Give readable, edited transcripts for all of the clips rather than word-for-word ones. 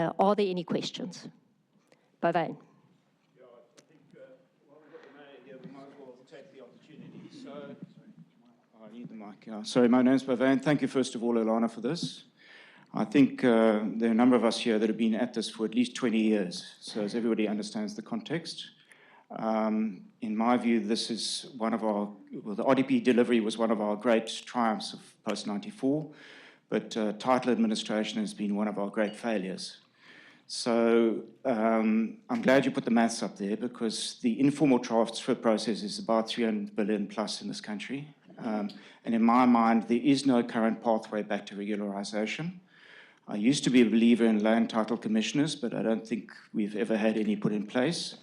Are there any questions? Bovane. Yeah, I think while we've got the mayor here, we might as well take the opportunity. So, I need the mic. Yeah. Sorry, my name's Bovane. Thank you, first of all, Ilana, for this. I think there are a number of us here that have been at this for at least 20 years, so as everybody understands the context. In my view, this is one of our, well, the RDP delivery was one of our great triumphs of post-94, but title administration has been one of our great failures. So I'm glad you put the maths up there, because the informal transfer process is about 300 billion plus in this country. And in my mind, there is no current pathway back to regularization. I used to be a believer in land title commissioners, but I don't think we've ever had any put in place.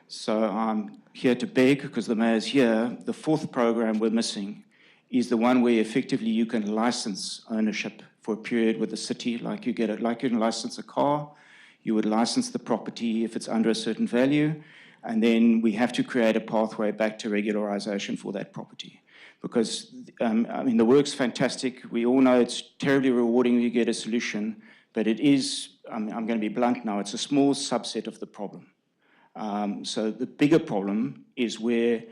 So I'm here to beg, because the mayor's here, the fourth program we're missing is the one where effectively you can license ownership for a period with the city, like you get it, like you can license a car, you would license the property if it's under a certain value, and then we have to create a pathway back to regularization for that property. Because, I mean, the work's fantastic. We all know it's terribly rewarding when you get a solution, but it is, I'm going to be blunt now, it's a small subset of the problem. So the bigger problem is where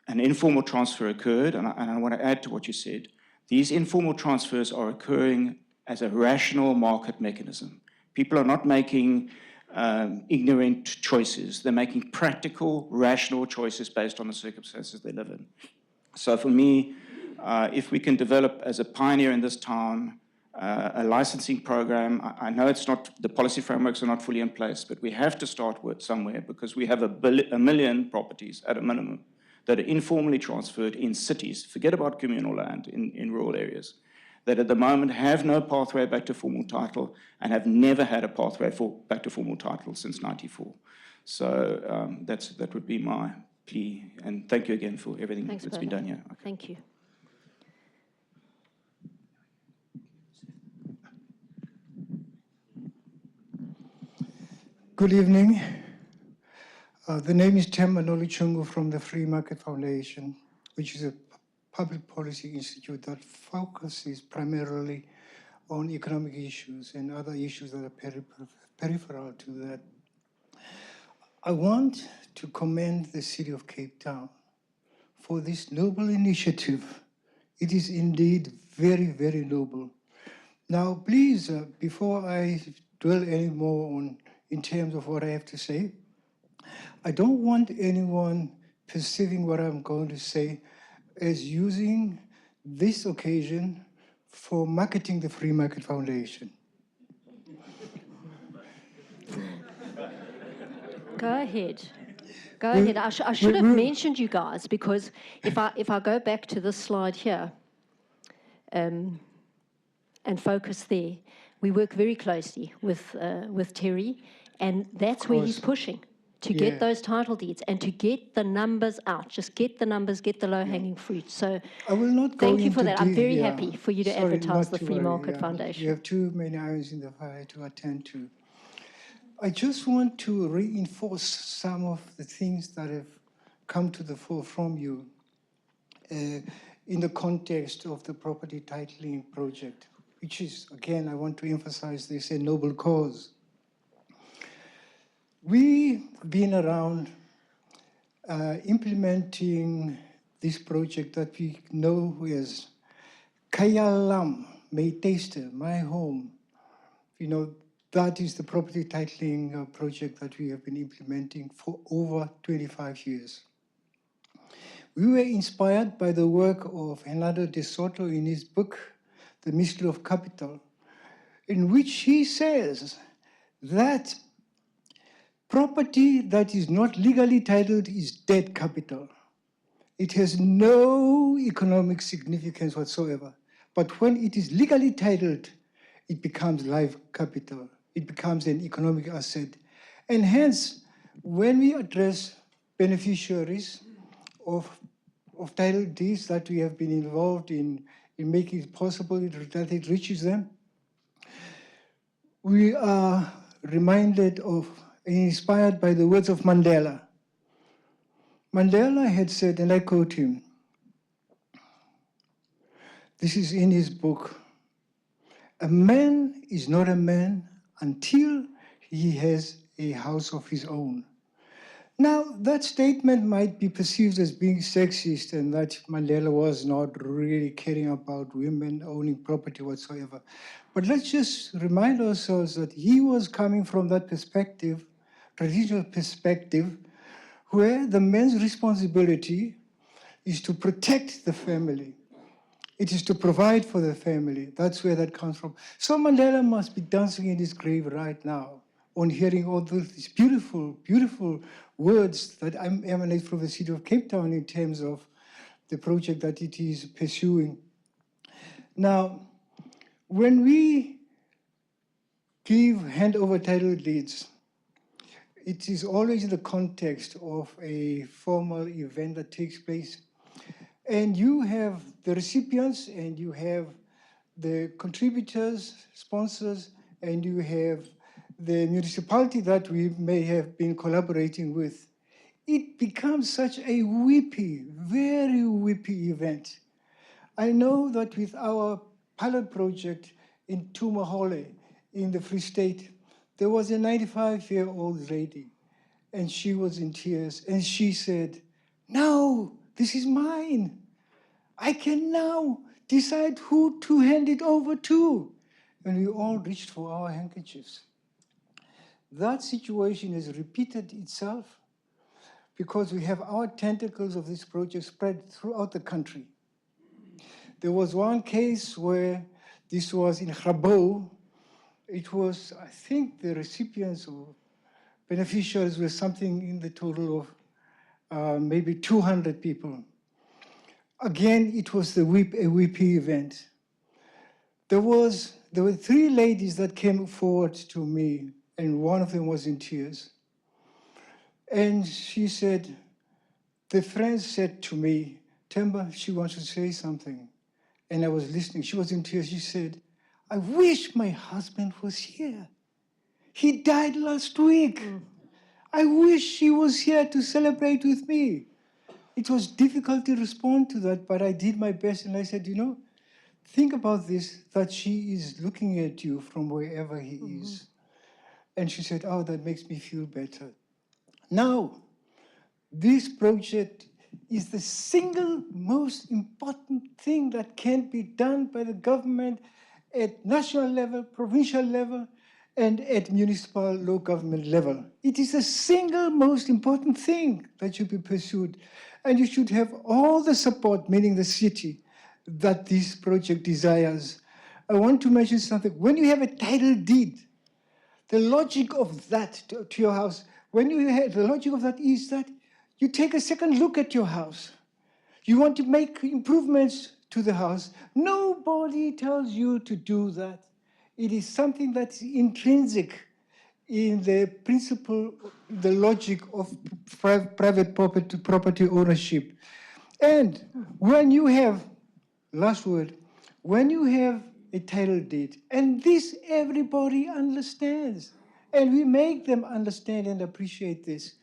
an informal transfer occurred, and I want to add to what you said. These informal transfers are occurring as a rational market mechanism. People are not making ignorant choices. They're making practical, rational choices based on the circumstances they live in. So for me, if we can develop as a pioneer in this town a licensing program, I know it's not, the policy frameworks are not fully in place, but we have to start with somewhere, because we have a million properties at a minimum that are informally transferred in cities, forget about communal land in rural areas, that at the moment have no pathway back to formal title and have never had a pathway back to formal title since '94. So that would be my plea, and thank you again for everything that's been done here. Okay. Thank you. Good evening. The name is Tem Manoli-Chungu from the Free Market Foundation, which is a public policy institute that focuses primarily on economic issues and other issues that are peripheral to that. I want to commend the City of Cape Town for this noble initiative. It is indeed very, very noble. Now, please, before I dwell any more on in terms of what I have to say, I don't want anyone perceiving what I'm going to say as using this occasion for marketing the Free Market Foundation. Go ahead. Go ahead. I should have mentioned you guys, because if I go back to this slide here and focus there, we work very closely with Terry, and that's where he's pushing to get those title deeds and to get the numbers out. Just get the numbers, get the low-hanging fruit. So I will not go thank you for that. I'm very happy for you to Sorry, advertise the to Free worry, Market Foundation. You have too many irons in the fire to attend to. I just want to reinforce some of the things that have come to the fore from you in the context of the property titling project, which is, again, I want to emphasize this, a noble cause. We've been around implementing this project that we know as Kaya Lam, May Taster, My Home. You know, that is the property titling project that we have been implementing for over 25 years. We were inspired by the work of Hernando de Soto in his book, The Mystery of Capital, in which he says that property that is not legally titled is dead capital. It has no economic significance whatsoever. But when it is legally titled, it becomes live capital. It becomes an economic asset. And hence, when we address beneficiaries of title deeds that we have been involved in making it possible that it reaches them, we are reminded of, inspired by the words of Mandela. Mandela had said, and I quote him, this is in his book, "A man is not a man until he has a house of his own. Now, that statement might be perceived as being sexist and that Mandela was not really caring about women owning property whatsoever. But let's just remind ourselves that he was coming from that perspective, traditional perspective, where the man's responsibility is to protect the family. It is to provide for the family. That's where that comes from. So Mandela must be dancing in his grave right now on hearing all these beautiful, beautiful words that emanate from the city of Cape Town in terms of the project that it is pursuing. Now, when we give handover title deeds, it is always in the context of a formal event that takes place. And you have the recipients, and you have the contributors, sponsors, and you have the municipality that we may have been collaborating with. It becomes such a weepy, very weepy event. I know that with our pilot project in Tumahole in the Free State, there was a 95-year-old lady, and she was in tears, and she said, "No, this is mine. I can now decide who to hand it over to." And we all reached for our handkerchiefs. That situation has repeated itself because we have our tentacles of this project spread throughout the country. There was one case where this was in Grabouw. It was, I think, the recipients or beneficiaries were something in the total of maybe 200 people. Again, it was a weepy event. There were 3 ladies that came forward to me, and one of them was in tears. And she said, the friend said to me, "Themba, she wants to say something." And I was listening. She was in tears. She said, "I wish my husband was here. He died last week. I wish he was here to celebrate with me." It was difficult to respond to that, but I did my best. And I said, think about this, that she is looking at you from wherever he is. And she said, "Oh, that makes me feel better." Now, this project is the single most important thing that can be done by the government at national level, provincial level, and at municipal local government level. It is the single most important thing that should be pursued. And you should have all the support, meaning the city, that this project desires. I want to mention something. When you have a title deed, the logic of that to your house, the logic of that is that you take a second look at your house. You want to make improvements to the house. Nobody tells you to do that. It is something that's intrinsic in the principle, the logic of private property ownership. And when you have, last word, when you have a title deed, and this everybody understands, and we make them understand and appreciate this,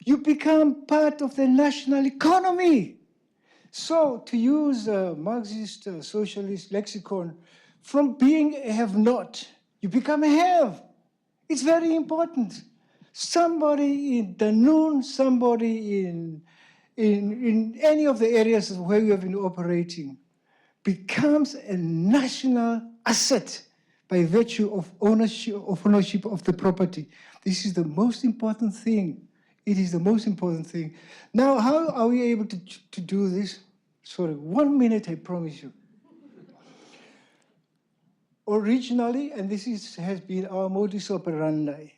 you become part of the national economy. So to use a Marxist socialist lexicon, from being a have-not, you become a have. It's very important. Somebody in Danone, somebody in any of the areas where you have been operating becomes a national asset by virtue of ownership of the property. This is the most important thing. It is the most important thing. Now, how are we able to do this? Sorry, 1 minute, I promise you. Originally, and this has been our modus operandi,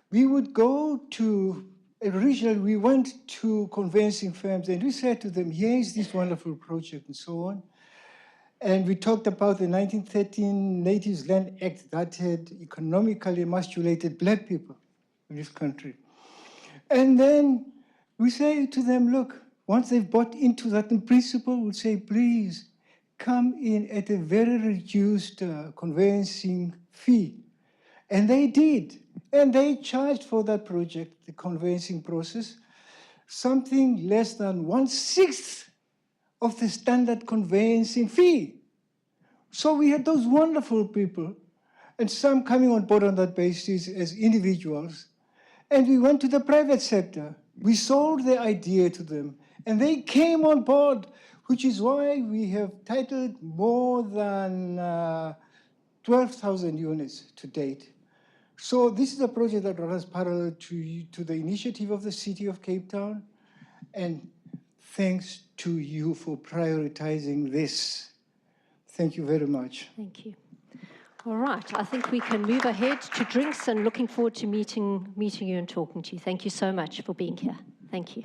we would go to, originally we went to conveyancing firms and we said to them, "Here is this wonderful project," and so on. And we talked about the 1913 Natives Land Act that had economically emasculated black people in this country. And then we say to them, look, once they've bought into that in principle, we'll say, please come in at a very reduced conveyancing fee. And they did. And they charged for that project, the conveyancing process, something less than 1/6 of the standard conveyancing fee. So we had those wonderful people, and some coming on board on that basis as individuals. And we went to the private sector. We sold the idea to them, and they came on board, which is why we have titled more than 12,000 units to date. So this is a project that runs parallel to the initiative of the City of Cape Town, and thanks to you for prioritizing this. Thank you very much. Thank you. All right, I think we can move ahead to drinks, and looking forward to meeting you and talking to you. Thank you so much for being here. Thank you.